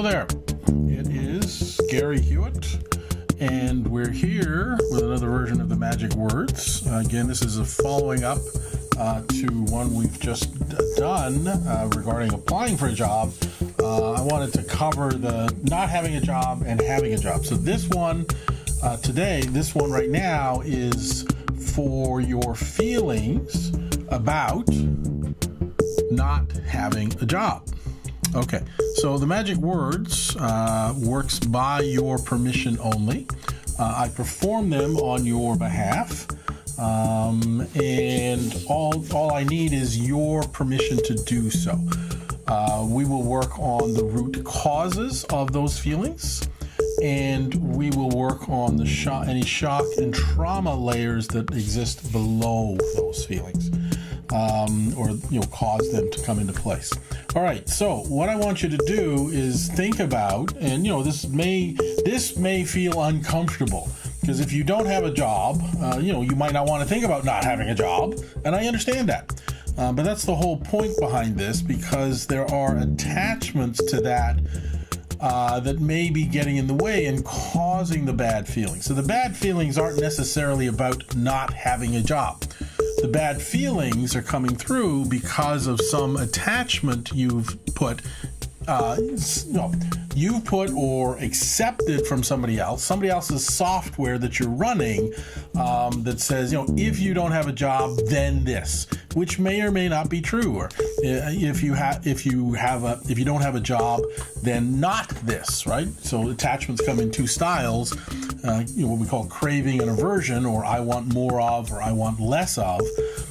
Hello there. It is Gary Hewitt, and we're here with another version of the Magic Words. Again, this is a following up to one we've just done regarding applying for a job. I wanted to cover the not having a job and having a job. So this one today, this one right now is for your feelings about not having a job. Okay, so the Magic Words works by your permission only. I perform them on your behalf, and all I need is your permission to do so. We will work on the root causes of those feelings, and we will work on the any shock and trauma layers that exist below those feelings, or cause them to come into place. All right, so what I want you to do is think about, and this may feel uncomfortable, because if you don't have a job, you might not want to think about not having a job, and I understand that. But that's the whole point behind this, because there are attachments to that that may be getting in the way and causing the bad feelings. So the bad feelings aren't necessarily about not having a job. The bad feelings are coming through because of some attachment you've put or accepted from somebody else's software that you're running, that says, if you don't have a job, then this, which may or may not be true. Or if you don't have a job, then not this, right? So attachments come in two styles, what we call craving and aversion, or I want more of, or I want less of.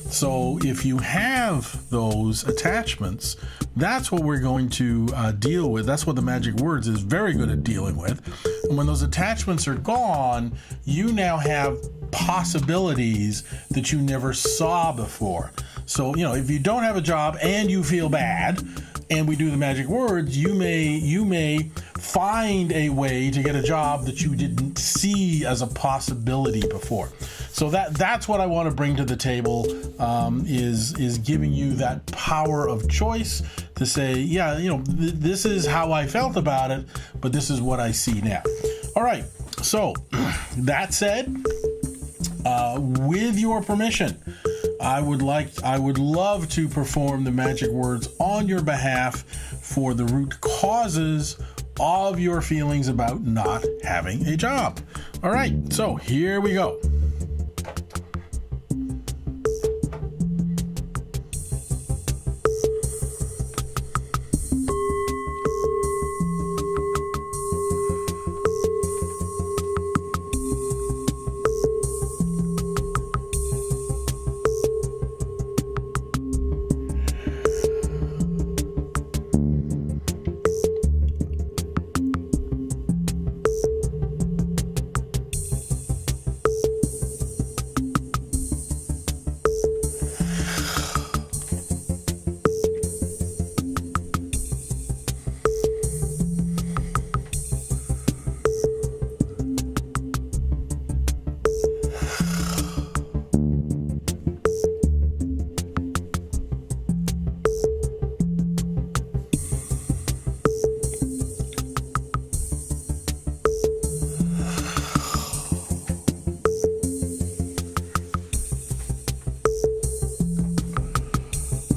So if you have those attachments, that's what we're going to deal with. That's what the Magic Words is very good at dealing with. And when those attachments are gone, you now have possibilities that you never saw before. So, if you don't have a job and you feel bad, and we do the Magic Words, you may find a way to get a job that you didn't see as a possibility before. So that's what I want to bring to the table, is giving you that power of choice to say, this is how I felt about it, but this is what I see now. All right. So that said, with your permission, I would love to perform the Magic Words on your behalf for the root causes of your feelings about not having a job. All right, so here we go.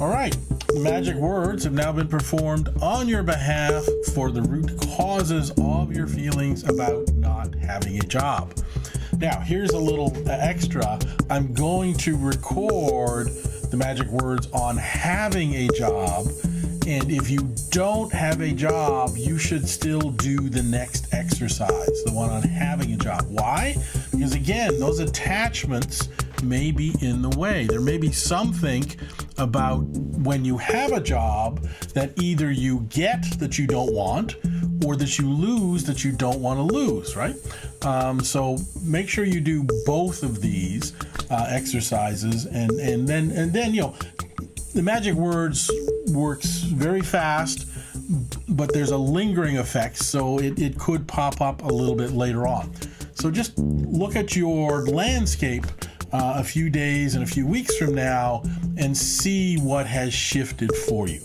All right, the Magic Words have now been performed on your behalf for the root causes of your feelings about not having a job. Now, here's a little extra. I'm going to record the Magic Words on having a job, and if you don't have a job, you should still do the next exercise, the one on having a job. Why? Because again, those attachments may be in the way. There may be something about when you have a job that either you get that you don't want, or that you lose that you don't want to lose, right? So make sure you do both of these exercises, and then the Magic Words works very fast, but there's a lingering effect, so it could pop up a little bit later on. So just look at your landscape a few days and a few weeks from now and see what has shifted for you.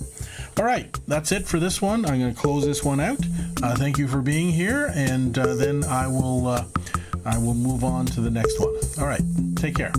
All right, that's it for this one. I'm going to close this one out. Thank you for being here, and then I will move on to the next one. All right, take care.